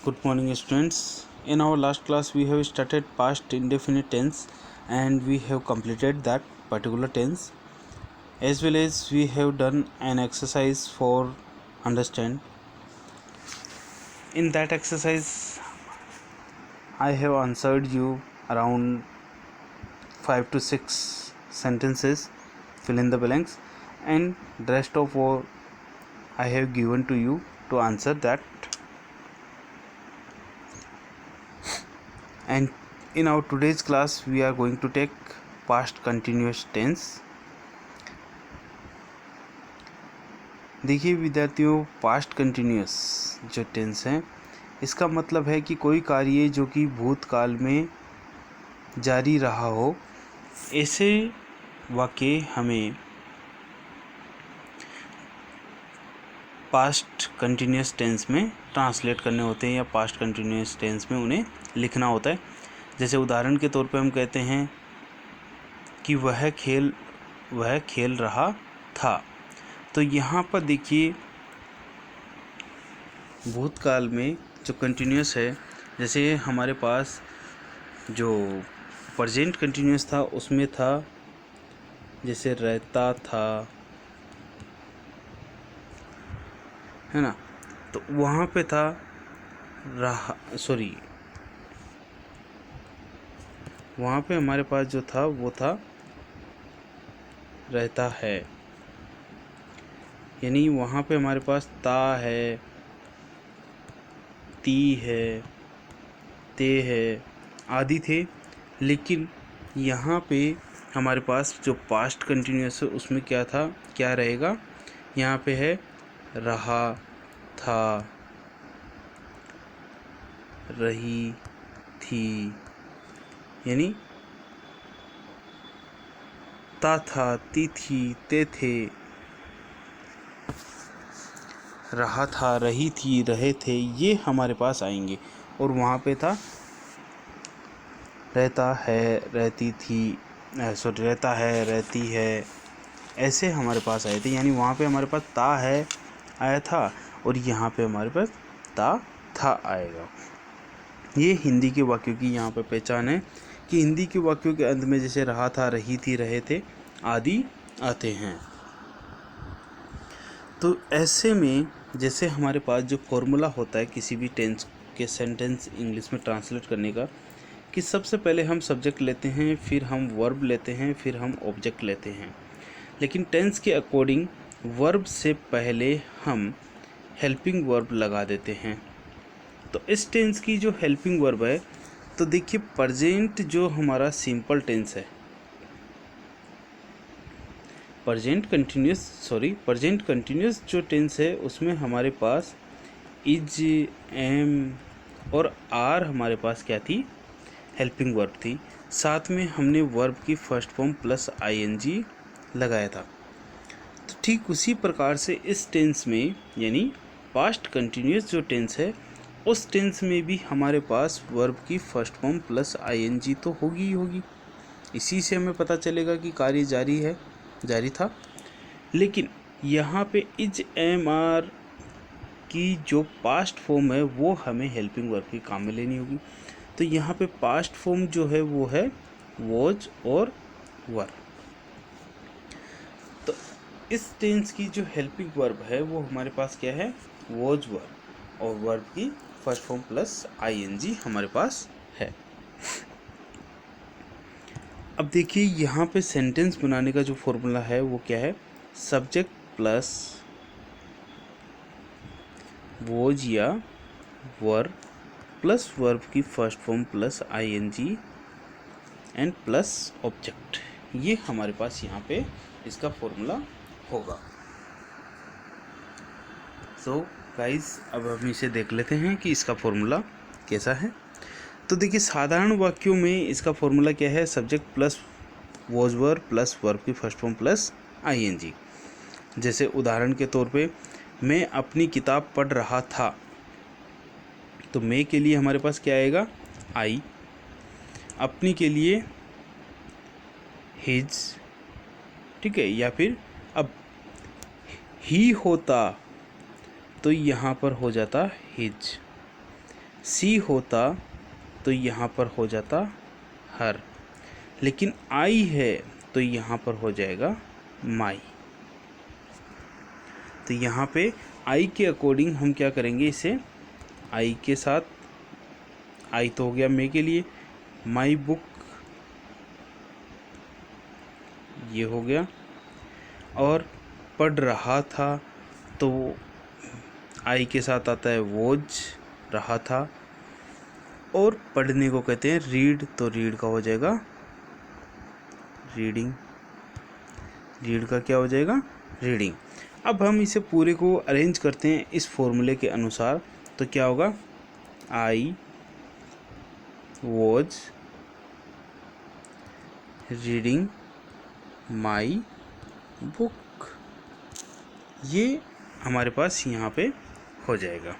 Good morning, students. In our last class, we have started past indefinite tense and we have completed that particular tense, as well as we have done an exercise for understand. In that exercise, I have answered you around 5 to 6 sentences, fill in the blanks, and rest of all I have given to you to answer that. And in our today's class we are going to take past continuous tense. देखिए विद्यार्थियों, past continuous जो tense है इसका मतलब है कि कोई कार्य जो कि भूतकाल में जारी रहा हो, ऐसे वाक्य हमें पास्ट कंटिन्यूस टेंस में ट्रांसलेट करने होते हैं या पास्ट कंटिन्यूस टेंस में उन्हें लिखना होता है। जैसे उदाहरण के तौर पे हम कहते हैं कि वह खेल रहा था, तो यहाँ पर देखिए भूतकाल में जो कंटिन्यूस है, जैसे हमारे पास जो प्रेजेंट कंटिन्यूस था उसमें था जैसे रहता था, है ना, तो वहाँ पे था वहाँ पे हमारे पास जो था वो था रहता है, यानी वहाँ पे हमारे पास ता है, ती है, ते है आदि थे। लेकिन यहाँ पे हमारे पास जो पास्ट कंटिन्यूअस है उसमें क्या रहेगा, यहाँ पे है रहा था, रही थी, यानी ता था, ती थी, ते थे, रहा था, रही थी, रहे थे, ये हमारे पास आएंगे। और वहाँ पे था रहता है, रहती थी, रहता है, रहती है, ऐसे हमारे पास आए थे। यानी वहाँ पे हमारे पास ता है आया था और यहाँ पे हमारे पास ता था आएगा। ये हिंदी के वाक्यों की यहाँ पे पहचान है कि हिंदी के वाक्यों के अंत में जैसे रहा था, रही थी, रहे थे आदि आते हैं। तो ऐसे में जैसे हमारे पास जो फॉर्मूला होता है किसी भी टेंस के सेंटेंस इंग्लिश में ट्रांसलेट करने का, कि सबसे पहले हम सब्जेक्ट लेते हैं, फिर हम वर्ब लेते हैं, फिर हम ऑब्जेक्ट लेते हैं। लेकिन टेंस के अकॉर्डिंग वर्ब से पहले हम हेल्पिंग वर्ब लगा देते हैं। तो इस टेंस की जो हेल्पिंग वर्ब है, तो देखिए प्रेजेंट जो हमारा सिंपल टेंस है, प्रेजेंट कंटिन्यूस जो टेंस है उसमें हमारे पास इज, एम और आर हमारे पास क्या थी, हेल्पिंग वर्ब थी। साथ में हमने वर्ब की फर्स्ट फॉर्म प्लस आईएनजी लगाया था। तो ठीक उसी प्रकार से इस टेंस में, यानी पास्ट कंटिन्यूस जो टेंस है उस टेंस में भी हमारे पास वर्ब की फर्स्ट फॉर्म प्लस आईएनजी तो होगी ही होगी। इसी से हमें पता चलेगा कि कार्य जारी था। लेकिन यहाँ पे इज, एम, आर की जो पास्ट फॉर्म है वो हमें हेल्पिंग वर्ब के काम में लेनी होगी। तो यहाँ पे पास्ट फॉर्म जो है वो है वॉज और वर। तो इस टेंस की जो हेल्पिंग वर्ब है वो हमारे पास क्या है, वॉज, वर, और वर्ब की फर्स्ट फॉर्म प्लस आईएनजी हमारे पास है। अब देखिए यहाँ पे सेंटेंस बनाने का जो फॉर्मूला है वो क्या है, सब्जेक्ट प्लस वॉज या वर प्लस वर्ब की first form plus ING and plus object. ये हमारे पास यहाँ पे इसका फॉर्मूला होगा। सो गाइस, अब हम इसे देख लेते हैं कि इसका फॉर्मूला कैसा है। तो देखिए साधारण वाक्यों में इसका फॉर्मूला क्या है, subject plus was were plus verb की फर्स्ट फॉर्म प्लस आईएनजी। जैसे उदाहरण के तौर पे मैं अपनी किताब पढ़ रहा था, तो मैं के लिए हमारे पास क्या आएगा, आई, अपनी के लिए हिज, ठीक है, या फिर अब ही होता तो यहाँ पर हो जाता हिज। सी होता तो यहाँ पर हो जाता हर, लेकिन आई है तो यहाँ पर हो जाएगा माई। तो यहाँ पे आई के अकॉर्डिंग हम क्या करेंगे, इसे आई के साथ, आई तो हो गया मे के लिए, माई बुक ये हो गया, और पढ़ रहा था तो आई के साथ आता है वोज, रहा था, और पढ़ने को कहते हैं रीड, तो रीड का हो जाएगा रीडिंग, रीड का क्या हो जाएगा रीडिंग। अब हम इसे पूरे को अरेंज करते हैं इस फॉर्मूले के अनुसार, तो क्या होगा, आई वॉज रीडिंग माई बुक, ये हमारे पास यहाँ पे हो जाएगा।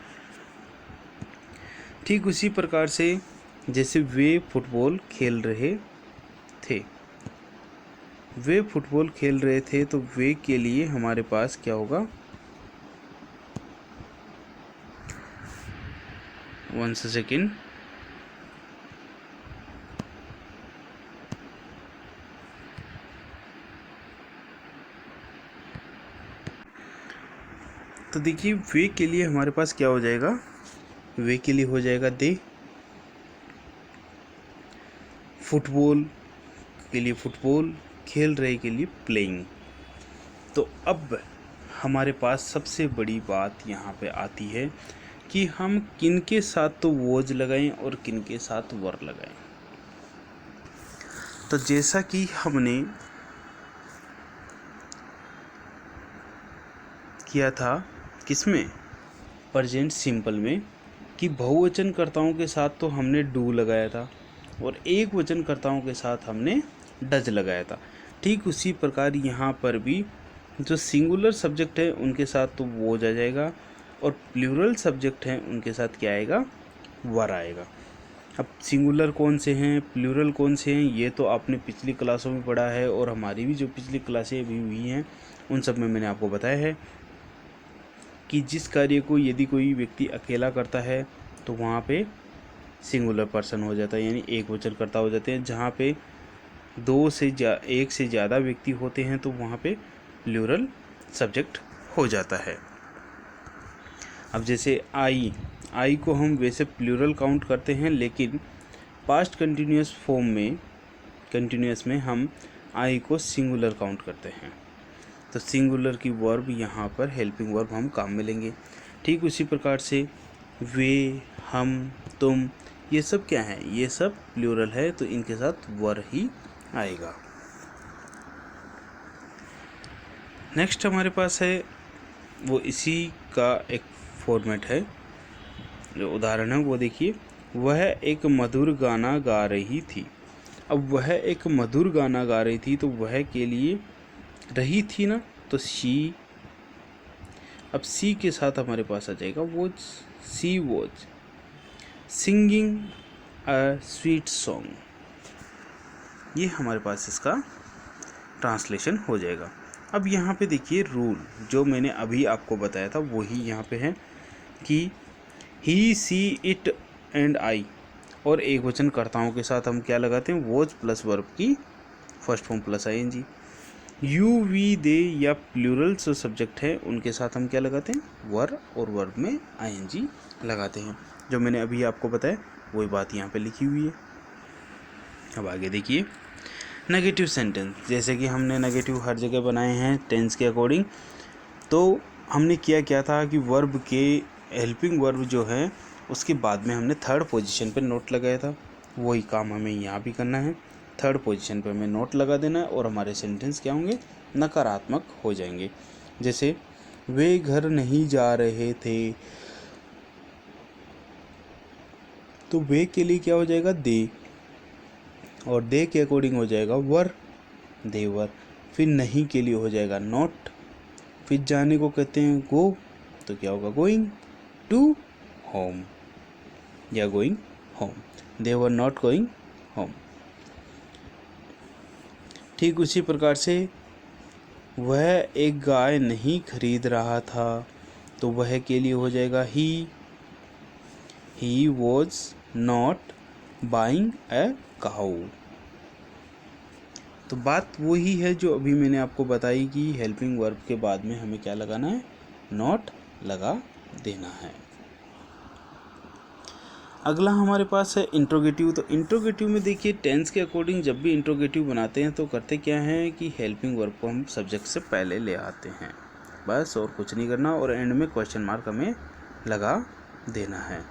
ठीक उसी प्रकार से जैसे वे फुटबॉल खेल रहे थे, वे फुटबॉल खेल रहे थे, तो वे के लिए हमारे पास क्या होगा, वन सेकेंड, तो देखिए वे के लिए हमारे पास क्या हो जाएगा, वे के लिए हो जाएगा दे, फुटबॉल के लिए फुटबॉल, खेल रहे के लिए प्लेइंग। तो अब हमारे पास सबसे बड़ी बात यहाँ पे आती है कि हम किन के साथ तो वोज लगाएं और किन के साथ वर लगाएं। तो जैसा कि हमने किया था किसमें, प्रेजेंट सिंपल में, कि बहुवचनकर्ताओं के साथ तो हमने डू लगाया था और एक वचनकर्ताओं के साथ हमने डज लगाया था। ठीक उसी प्रकार यहाँ पर भी जो सिंगुलर सब्जेक्ट है उनके साथ तो वो आ जाएगा, और प्लूरल सब्जेक्ट हैं उनके साथ क्या आएगा, वर आएगा। अब सिंगुलर कौन से हैं, प्लूरल कौन से हैं, ये तो आपने पिछली क्लासों में पढ़ा है, और हमारी भी जो पिछली क्लासें अभी हुई हैं उन सब में मैंने आपको बताया है कि जिस कार्य को यदि कोई व्यक्ति अकेला करता है तो वहाँ पे सिंगुलर पर्सन हो जाता है, यानी एक वचनकर्ता हो जाते हैं। जहाँ पे एक से ज़्यादा व्यक्ति होते हैं तो वहाँ पे प्लूरल सब्जेक्ट हो जाता है। अब जैसे आई को हम वैसे प्लूरल काउंट करते हैं, लेकिन पास्ट कंटिन्यूअस फॉर्म में, कंटिन्यूअस में हम आई को सिंगुलर काउंट करते हैं। तो सिंगुलर की वर्ब यहाँ पर हेल्पिंग वर्ब हम काम में लेंगे। ठीक उसी प्रकार से वे, हम, तुम, ये सब क्या है, ये सब प्लूरल है, तो इनके साथ वर ही आएगा। नेक्स्ट हमारे पास है वो इसी का एक फॉर्मेट है, जो उदाहरण है वो देखिए, वह एक मधुर गाना गा रही थी। अब वह एक मधुर गाना गा रही थी, तो वह के लिए रही थी ना, तो शी, अब सी के साथ हमारे पास आ जाएगा was, she was singing a sweet song, ये हमारे पास इसका ट्रांसलेशन हो जाएगा। अब यहाँ पे देखिए रूल जो मैंने अभी आपको बताया था वही यहाँ पे है कि ही, सी, इट एंड आई, और एक वचनकर्ताओं के साथ हम क्या लगाते हैं, वॉज प्लस वर्ब की first form plus ING. You, we, they या प्लूरल जो सब्जेक्ट है उनके साथ हम क्या लगाते हैं, वर, और वर्ब में आईएनजी लगाते हैं। जो मैंने अभी आपको बताया वही बात यहाँ पे लिखी हुई है। अब आगे देखिए नेगेटिव सेंटेंस, जैसे कि हमने नेगेटिव हर जगह बनाए हैं टेंस के अकॉर्डिंग। तो हमने क्या था कि वर्ब के हेल्पिंग वर्ब जो है उसके बाद में हमने थर्ड पोजीशन पे नोट लगाया था, वही काम हमें यहाँ भी करना है। थर्ड पोजीशन पे हमें नोट लगा देना है और हमारे सेंटेंस क्या होंगे, नकारात्मक हो जाएंगे। जैसे वे घर नहीं जा रहे थे, तो वे के लिए क्या हो जाएगा, दे, और दे के अकॉर्डिंग हो जाएगा वर, देवर। फिर नहीं के लिए हो जाएगा नॉट, फिर जाने को कहते हैं गो, तो क्या होगा, गोइंग टू होम या going home, they were not going home. ठीक उसी प्रकार से वह एक गाय नहीं खरीद रहा था, तो वह के लिए हो जाएगा ही he was not buying a cow. तो बात वही है जो अभी मैंने आपको बताई कि हेल्पिंग वर्ब के बाद में हमें क्या लगाना है, नॉट लगा देना है। अगला हमारे पास है इंट्रोगेटिव। तो इंट्रोगेटिव में देखिए टेंस के अकॉर्डिंग जब भी इंट्रोगेटिव बनाते हैं तो करते क्या हैं कि हेल्पिंग वर्ब को हम सब्जेक्ट से पहले ले आते हैं, बस और कुछ नहीं करना, और एंड में क्वेश्चन मार्क हमें लगा देना है।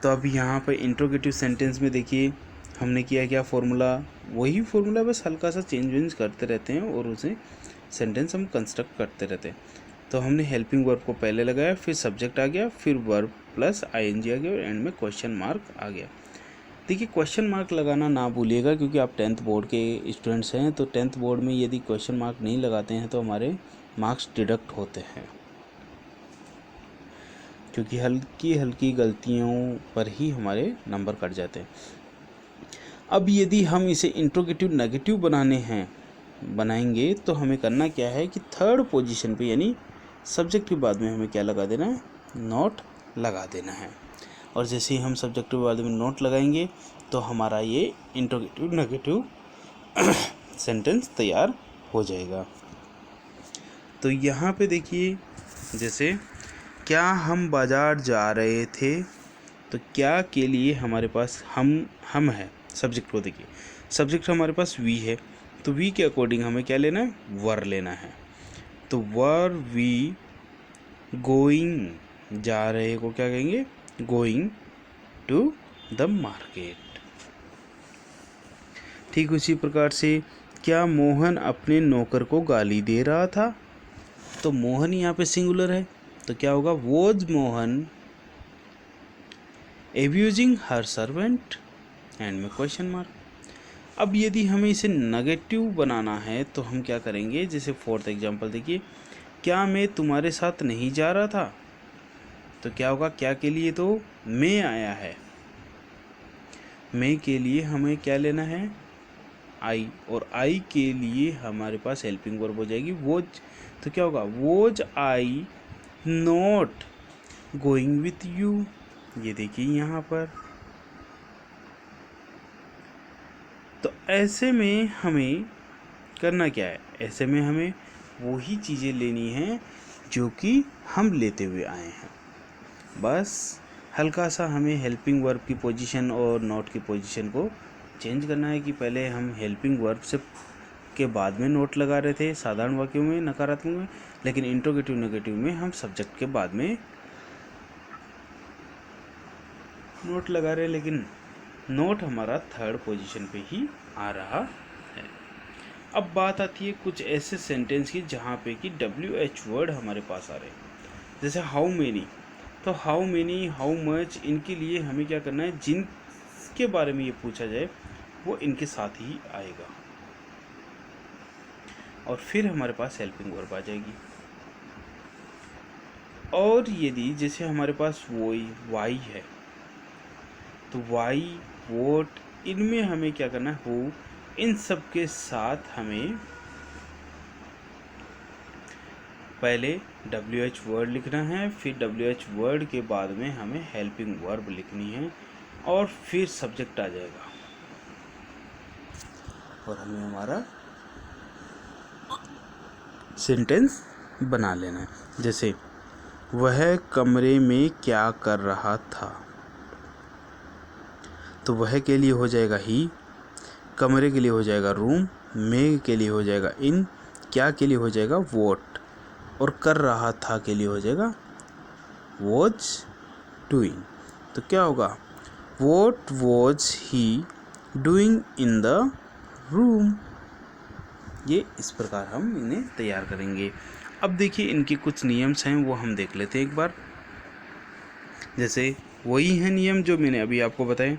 तो अब यहाँ पर इंट्रोगेटिव सेंटेंस में देखिए हमने किया क्या, फॉर्मूला, वही फॉर्मूला बस हल्का सा चेंज वेंज करते रहते हैं और उसे सेंटेंस हम कंस्ट्रक्ट करते रहते हैं। तो हमने हेल्पिंग वर्ब को पहले लगाया, फिर सब्जेक्ट आ गया, फिर वर्ब प्लस आईएनजी आ गया और एंड में क्वेश्चन मार्क आ गया। देखिए क्वेश्चन मार्क लगाना ना भूलिएगा, क्योंकि आप 10th बोर्ड के स्टूडेंट्स हैं, तो 10th बोर्ड में यदि क्वेश्चन मार्क नहीं लगाते हैं तो हमारे मार्क्स डिडक्ट होते हैं, क्योंकि हल्की हल्की गलतियों पर ही हमारे नंबर कट जाते हैं। अब यदि हम इसे इंट्रोगेटिव नेगेटिव बनाएंगे तो हमें करना क्या है कि थर्ड पोजीशन पे यानी सब्जेक्ट के बाद में हमें क्या लगा देना है, नॉट लगा देना है। और जैसे ही हम सब्जेक्ट के बाद में नॉट लगाएंगे तो हमारा ये इंट्रोगेटिव नेगेटिव सेंटेंस तैयार हो जाएगा। तो यहाँ पे देखिए, जैसे क्या हम बाज़ार जा रहे थे, तो क्या के लिए हमारे पास हम है, सब्जेक्ट को देखिए, सब्जेक्ट हमारे पास वी है, तो वी के अकॉर्डिंग हमें क्या लेना है, वर लेना है। तो वर वी गोइंग, जा रहे को क्या कहेंगे, गोइंग टू द मार्केट। ठीक उसी प्रकार से क्या मोहन अपने नौकर को गाली दे रहा था, तो मोहन यहाँ पे सिंगुलर है, तो क्या होगा, was Mohan abusing her servant, and में क्वेश्चन मार्क। अब यदि हमें इसे नेगेटिव बनाना है तो हम क्या करेंगे, जैसे फोर्थ एग्जांपल देखिए, क्या मैं तुम्हारे साथ नहीं जा रहा था, तो क्या होगा, क्या के लिए तो मैं आया है, मैं के लिए हमें क्या लेना है, आई, और आई के लिए हमारे पास हेल्पिंग वर्ब हो जाएगी वोज, तो क्या होगा, was I not going with you. ये देखिए यहाँ पर, तो ऐसे में हमें करना क्या है, ऐसे में हमें वही चीज़ें लेनी हैं जो कि हम लेते हुए आए हैं, बस हल्का सा हमें हेल्पिंग वर्ब की पोजीशन और नॉट की पोजीशन को चेंज करना है। कि पहले हम हेल्पिंग वर्ब से के बाद में नोट लगा रहे थे साधारण वाक्यों में, नकारात्मक में, लेकिन इंट्रोगेटिव नेगेटिव में हम सब्जेक्ट के बाद में नोट लगा रहे हैं, लेकिन नोट हमारा थर्ड पोजीशन पे ही आ रहा है। अब बात आती है कुछ ऐसे सेंटेंस की जहाँ पे कि WH वर्ड हमारे पास आ रहे हैं, जैसे हाउ मेनी, तो हाउ मेनी, हाउ मच, इनके लिए हमें क्या करना है, जिनके बारे में ये पूछा जाए वो इनके साथ ही आएगा, और फिर हमारे पास हेल्पिंग वर्ब आ जाएगी। और यदि जैसे हमारे पास वाई है, तो वाई, वोट, इनमें हमें क्या करना है, हु, इन सब के साथ हमें पहले WH वर्ड लिखना है, फिर WH वर्ड के बाद में हमें हेल्पिंग वर्ब लिखनी है, और फिर सब्जेक्ट आ जाएगा, और हमें हमारा सेंटेंस बना लेना है। जैसे वह कमरे में क्या कर रहा था, तो वह के लिए हो जाएगा ही, कमरे के लिए हो जाएगा रूम, में के लिए हो जाएगा इन, क्या के लिए हो जाएगा वोट, और कर रहा था के लिए हो जाएगा वॉज डूइंग। तो क्या होगा, what was he doing in the room. ये इस प्रकार हम इन्हें तैयार करेंगे। अब देखिए इनके कुछ नियम्स हैं, वो हम देख लेते हैं एक बार। जैसे वही है नियम जो मैंने अभी आपको बताए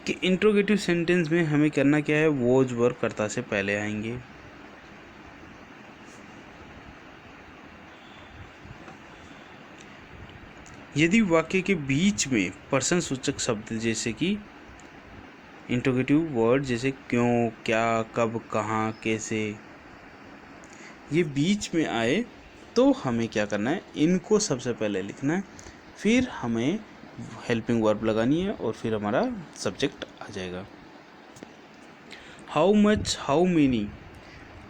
कि इंट्रोगेटिव सेंटेंस में हमें करना क्या है, वॉज वर्ब कर्ता से पहले आएंगे, यदि वाक्य के बीच में पर्सन सूचक शब्द जैसे कि इंट्रोगेटिव वर्ड जैसे क्यों, क्या, कब, कहाँ, कैसे, ये बीच में आए तो हमें क्या करना है, इनको सबसे पहले लिखना है, फिर हमें हेल्पिंग वर्ब लगानी है और फिर हमारा सब्जेक्ट आ जाएगा। हाउ मच, हाउ मेनी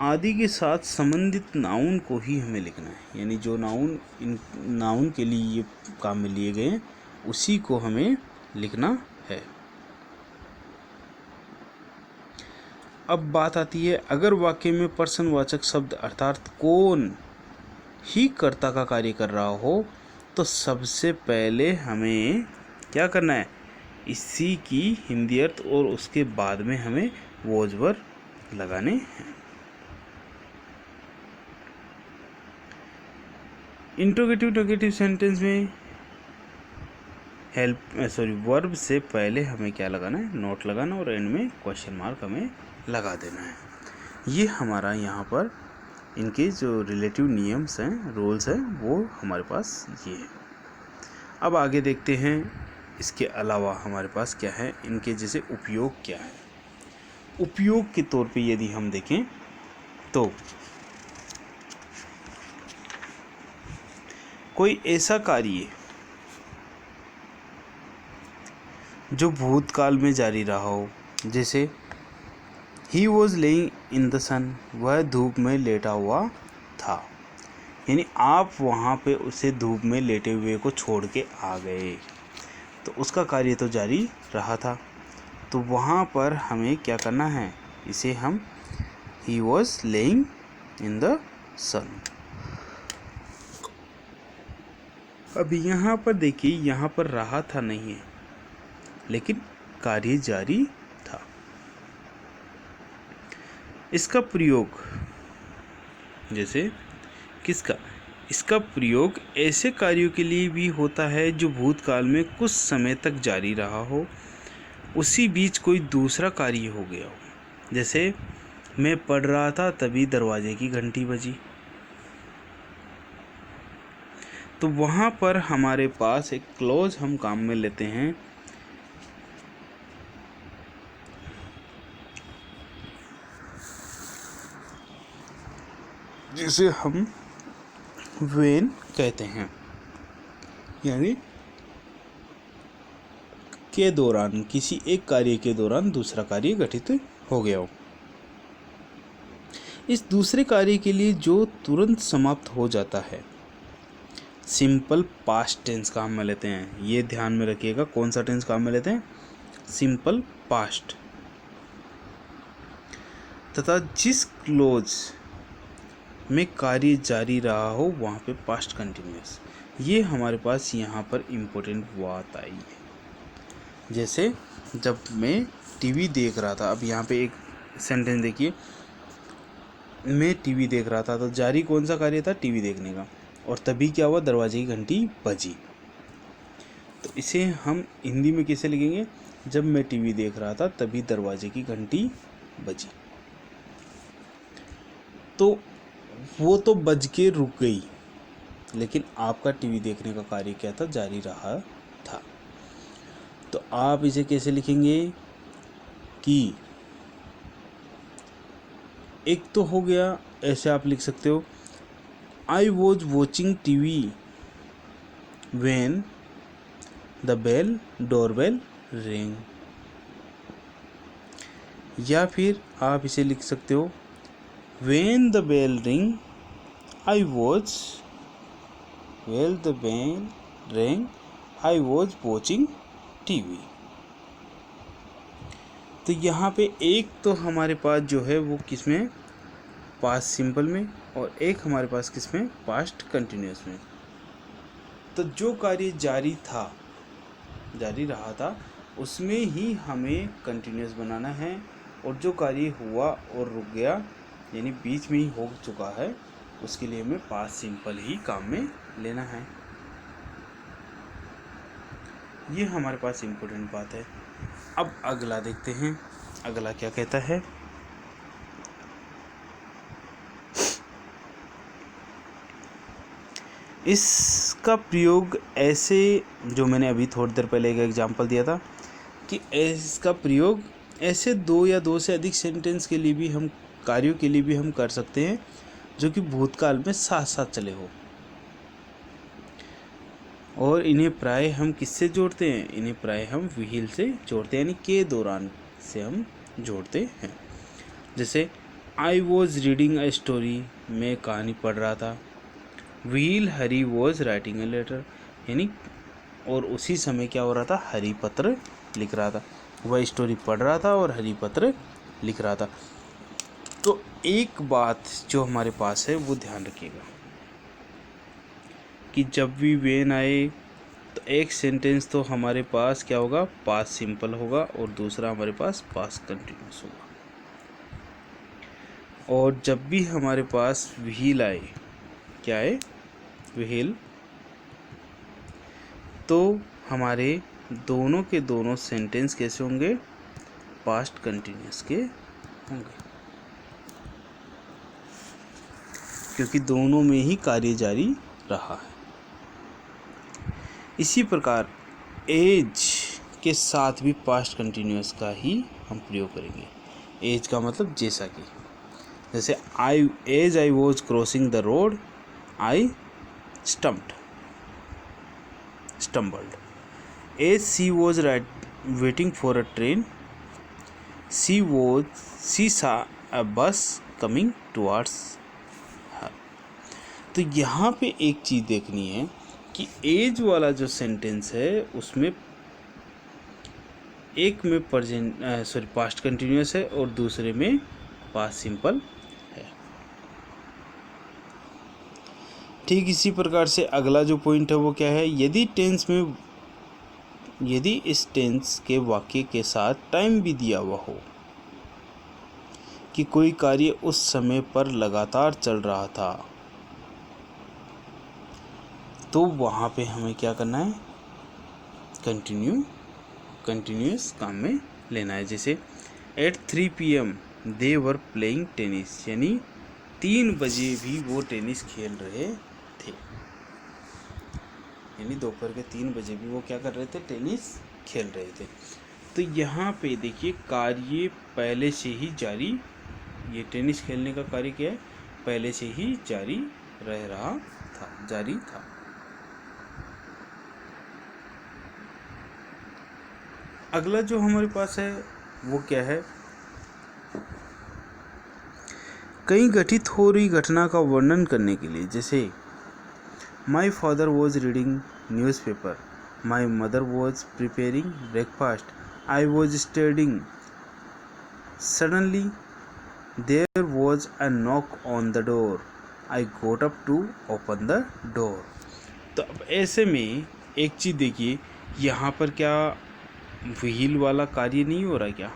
आदि के साथ संबंधित नाउन को ही हमें लिखना है, यानी जो नाउन इन नाउन के लिए ये काम में लिए गए हैं उसी को हमें लिखना है। अब बात आती है, अगर वाक्य में पर्सनवाचक शब्द अर्थात कौन ही कर्ता का कार्य कर रहा हो तो सबसे पहले हमें क्या करना है, इसी की हिंदी अर्थ और उसके बाद में हमें वॉज वर्ब लगाने हैं। इंट्रोगेटिव नेगेटिव सेंटेंस में वर्ब से पहले हमें क्या लगाना है, नोट लगाना, और एंड में क्वेश्चन मार्क हमें लगा देना है। ये हमारा यहाँ पर इनके जो रिलेटिव नियम्स हैं, रूल्स हैं, वो हमारे पास ये है। अब आगे देखते हैं इसके अलावा हमारे पास क्या है, इनके जैसे उपयोग क्या है। उपयोग के तौर पे यदि हम देखें तो कोई ऐसा कार्य जो भूतकाल में जारी रहा हो, जैसे he was lying in the sun, वह धूप में लेटा हुआ था, यानी आप वहाँ पे उसे धूप में लेटे हुए को छोड़ के आ गए, तो उसका कार्य तो जारी रहा था, तो वहाँ पर हमें क्या करना है, इसे हम he was lying in the sun. अब यहाँ पर देखिए, यहाँ पर रहा था नहीं है लेकिन कार्य जारी था। इसका प्रयोग जैसे किसका, इसका प्रयोग ऐसे कार्यों के लिए भी होता है जो भूतकाल में कुछ समय तक जारी रहा हो, उसी बीच कोई दूसरा कार्य हो गया हो। जैसे मैं पढ़ रहा था तभी दरवाजे की घंटी बजी, तो वहाँ पर हमारे पास एक क्लॉज हम काम में लेते हैं, जिसे हम व्हेन कहते हैं, यानी के दौरान, किसी एक कार्य के दौरान दूसरा कार्य घटित हो गया हो। इस दूसरे कार्य के लिए जो तुरंत समाप्त हो जाता है, सिंपल पास्ट टेंस काम में लेते हैं। ये ध्यान में रखिएगा, कौन सा टेंस काम में लेते हैं, सिंपल पास्ट। तथा जिस क्लोज में कार्य जारी रहा हो वहाँ पे पास्ट कंटिन्यूअस। ये हमारे पास यहाँ पर इम्पोर्टेंट बात आई है। जैसे जब मैं टीवी देख रहा था, अब यहाँ पे एक सेंटेंस देखिए, मैं टीवी देख रहा था, तो जारी कौन सा कार्य था, टीवी देखने का, और तभी क्या हुआ, दरवाजे की घंटी बजी। तो इसे हम हिंदी में कैसे लिखेंगे, जब मैं टीवी देख रहा था तभी दरवाजे की घंटी बजी। तो वो तो बज के रुक गई, लेकिन आपका टीवी देखने का कार्य क्या था, जारी रहा था। तो आप इसे कैसे लिखेंगे कि एक तो हो गया, ऐसे आप लिख सकते हो, I was watching TV when the bell doorbell ring, या फिर आप इसे लिख सकते हो, when the bell ring I was watching TV। तो यहाँ पे एक तो हमारे पास जो है वो किस में, पास्ट सिंपल में, और एक हमारे पास किस में, पास्ट कंटिन्यूअस में। तो जो कार्य जारी था, जारी रहा था, उसमें ही हमें कंटिन्यूअस बनाना है, और जो कार्य हुआ और रुक गया यानी बीच में ही हो चुका है, उसके लिए हमें पास्ट सिंपल ही काम में लेना है। ये हमारे पास इम्पोर्टेंट बात है। अब अगला देखते हैं, अगला क्या कहता है। इसका प्रयोग ऐसे, जो मैंने अभी थोड़ी देर पहले एक एग्जांपल दिया था कि इसका प्रयोग ऐसे दो या दो से अधिक सेंटेंस के लिए भी हम, कार्यों के लिए भी हम कर सकते हैं जो कि भूतकाल में साथ साथ चले हो। और इन्हें प्राय हम किससे जोड़ते हैं? इन्हें प्राय हम व्हील से जोड़ते हैं, यानी के दौरान से हम जोड़ते हैं। जैसे I was reading a story, मैं कहानी पढ़ रहा था। While Hari was writing a letter, यानी और उसी समय क्या हो रहा था? हरी पत्र लिख रहा था। वह स्टोरी पढ़ रहा था और हरी पत्र लिख रहा था। तो एक बात जो हमारे पास है वो ध्यान रखिएगा कि जब भी वेन आए तो एक सेंटेंस तो हमारे पास क्या होगा? पास्ट सिंपल होगा और दूसरा हमारे पास पास्ट कंटिन्यूस होगा। और जब भी हमारे पास व्हील आए, क्या है? व्हील, तो हमारे दोनों के दोनों सेंटेंस कैसे होंगे? पास्ट कंटिन्यूस के होंगे, क्योंकि दोनों में ही कार्य जारी रहा है। इसी प्रकार एज के साथ भी पास्ट कंटिन्यूस का ही हम प्रयोग करेंगे। एज का मतलब जैसा कि, जैसे as I was crossing the road I stumbled. As she was waiting for a train she saw a बस कमिंग टुवार्ड्स हर। तो यहाँ पे एक चीज़ देखनी है कि एज वाला जो सेंटेंस है उसमें एक में पास्ट कंटिन्यूस है और दूसरे में पास्ट सिंपल है। ठीक इसी प्रकार से अगला जो पॉइंट है वो क्या है? यदि इस टेंस के वाक्य के साथ टाइम भी दिया हुआ हो कि कोई कार्य उस समय पर लगातार चल रहा था, तो वहाँ पे हमें क्या करना है? कंटिन्यूस काम में लेना है। जैसे at 3 PM they were playing tennis, यानी 3 बजे भी वो टेनिस खेल रहे थे, यानी दोपहर के 3 बजे भी वो क्या कर रहे थे? टेनिस खेल रहे थे। तो यहाँ पे देखिए कार्य पहले से ही जारी, ये टेनिस खेलने का कार्य क्या है? पहले से ही जारी था। अगला जो हमारे पास है वो क्या है? कहीं घटित हो रही घटना का वर्णन करने के लिए, जैसे my father was reading newspaper, my mother was preparing breakfast, I was studying, suddenly there was a knock on the door, I got up to open the door. तो अब ऐसे में एक चीज़ देखिए, यहाँ पर क्या व्हील वाला कार्य नहीं हो रहा है? क्या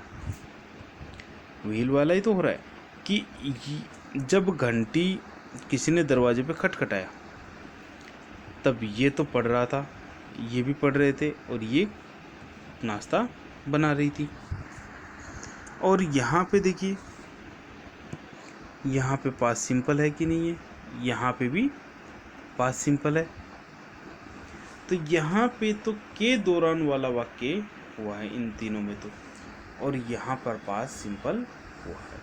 व्हील वाला ही तो हो रहा है कि जब घंटी किसी ने दरवाजे पे खटखटाया तब ये तो पढ़ रहा था, ये भी पढ़ रहे थे और ये नाश्ता बना रही थी। और यहाँ पे देखिए, यहाँ पे पास्ट सिंपल है कि नहीं है? यहाँ पे भी पास्ट सिंपल है। तो यहाँ पे तो के दौरान वाला वाक्य हुआ है इन तीनों में तो, और यहाँ पर पास्ट सिंपल हुआ है।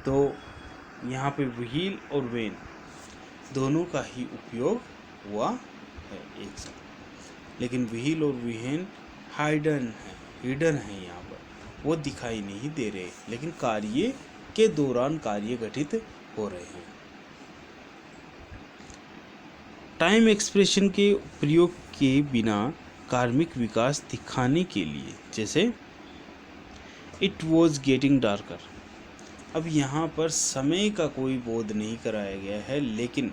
तो यहाँ पे व्हील और वेन दोनों का ही उपयोग हुआ है एक साथ, लेकिन व्हील और वेन हिडन है यहाँ पर, वो दिखाई नहीं दे रहे, लेकिन कार्य के दौरान कार्य घटित हो रहे हैं। टाइम एक्सप्रेशन के प्रयोग के बिना कार्मिक विकास दिखाने के लिए, जैसे इट वॉज गेटिंग डार्कर। अब यहाँ पर समय का कोई बोध नहीं कराया गया है, लेकिन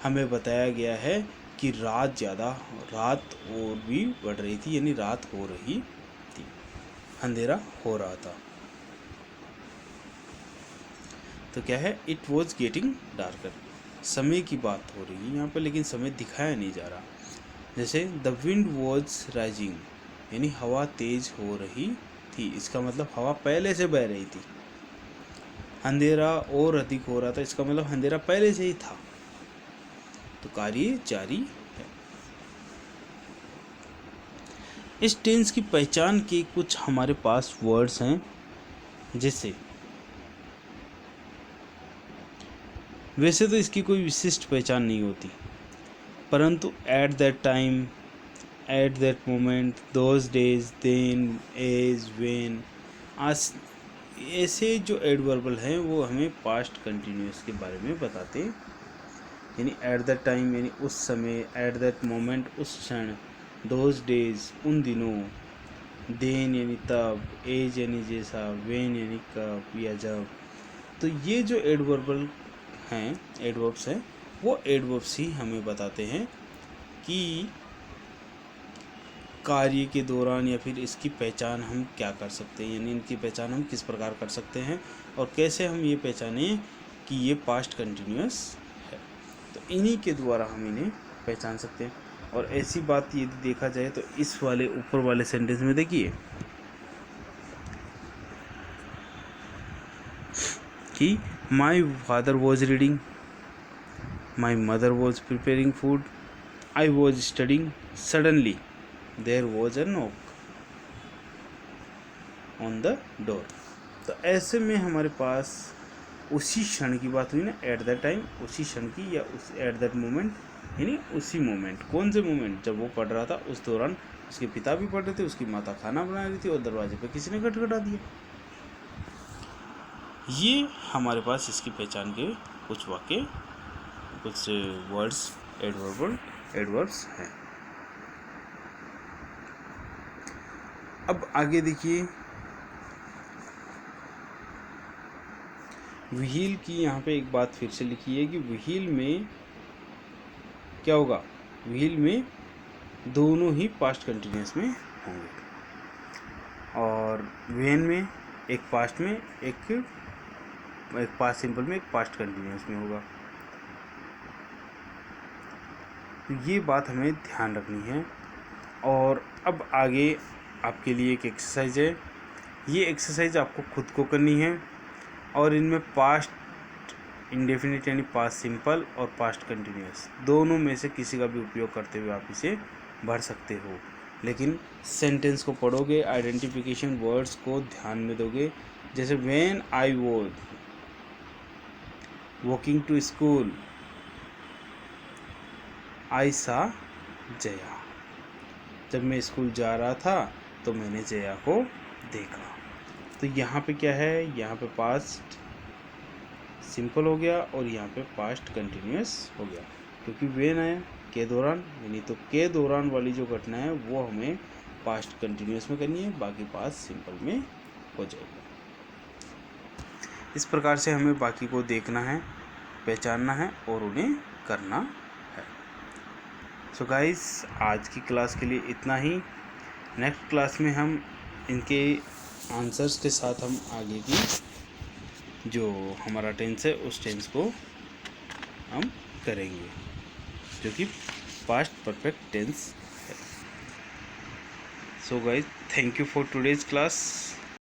हमें बताया गया है कि रात और भी बढ़ रही थी, यानी रात हो रही थी, अंधेरा हो रहा था। तो क्या है? इट वॉज गेटिंग डार्कर, समय की बात हो रही है यहाँ पर, लेकिन समय दिखाया नहीं जा रहा। जैसे द विंड वॉज राइजिंग, यानी हवा तेज हो रही थी, इसका मतलब हवा पहले से बह रही थी। अंधेरा और अधिक हो रहा था, इसका मतलब अंधेरा पहले से ही था। तो कार्य जारी है। इस टेंस की पहचान के कुछ हमारे पास वर्ड्स हैं, जैसे वैसे तो इसकी कोई विशिष्ट पहचान नहीं होती, परंतु at that time, at that moment, those days, then, as, when, आज, ऐसे जो एडवर्बल हैं वो हमें पास्ट कंटिन्यूस के बारे में बताते हैं। यानी एट दैट टाइम यानी उस समय, एट दैट मोमेंट उस क्षण, दोज डेज उन दिनों, देन यानी तब, एज यानी जैसा, वेन यानी कब या जब। तो ये जो एडवर्बल हैं, एडवर्ब्स हैं, वो एडवर्ब्स ही हमें बताते हैं कि कार्य के दौरान या फिर इसकी पहचान हम क्या कर सकते हैं, यानी इनकी पहचान हम किस प्रकार कर सकते हैं और कैसे हम ये पहचानें कि ये पास्ट कंटिन्यूअस है। तो इन्हीं के द्वारा हम इन्हें पहचान सकते हैं। और ऐसी बात यदि देखा जाए तो इस वाले ऊपर वाले सेंटेंस में देखिए कि my father was reading, my mother was preparing food, I was studying, suddenly there was a knock on the door. तो ऐसे में हमारे पास उसी क्षण की बात हुई ना, एट दैट टाइम, उसी क्षण की, या उस एट दैट मोमेंट यानी उसी मोमेंट। कौन से मोमेंट? जब वो पढ़ रहा था उस दौरान उसके पिता भी पढ़ रहे थे, उसकी माता खाना बना रही थी और दरवाजे पे किसी ने खटखटा दिया। ये हमारे पास इसकी पहचान के कुछ वाक्य, कुछ वर्ड्स, एडवर्ब्स हैं। अब आगे देखिए, व्हील की यहाँ पे एक बात फिर से लिखी है कि व्हील में क्या होगा, व्हील में दोनों ही पास्ट कंटिन्यूअस में होंगे और वेन में एक पास्ट में, एक पास्ट सिंपल में, एक पास्ट कंटिन्यूअस में होगा। तो ये बात हमें ध्यान रखनी है। और अब आगे आपके लिए एक एक्सरसाइज है। ये एक्सरसाइज आपको खुद को करनी है और इनमें पास्ट इंडेफिनिट यानी पास्ट सिंपल और पास्ट कंटिन्यूअस दोनों में से किसी का भी उपयोग करते हुए आप इसे भर सकते हो। लेकिन सेंटेंस को पढ़ोगे, आइडेंटिफिकेशन वर्ड्स को ध्यान में दोगे। जैसे when I was walking to school, I saw Jaya. जब मैं स्कूल जा रहा था तो मैंने जया को देखा। तो यहाँ पे क्या है, यहाँ पे पास्ट सिंपल हो गया और यहाँ पे पास्ट कंटिन्यूअस हो गया, क्योंकि वेन आया के दौरान, यानी तो के दौरान वाली जो घटना है वो हमें पास्ट कंटिन्यूअस में करनी है, बाकी पास्ट सिंपल में हो जाएगा। इस प्रकार से हमें बाकी को देखना है, पहचानना है और उन्हें करना है। सो गाइस, आज की क्लास के लिए इतना ही। नेक्स्ट क्लास में हम इनके आंसर्स के साथ हम आगे की जो हमारा टेंस है उस टेंस को हम करेंगे, जो कि पास्ट परफेक्ट टेंस है। So guys, thank you for today's class.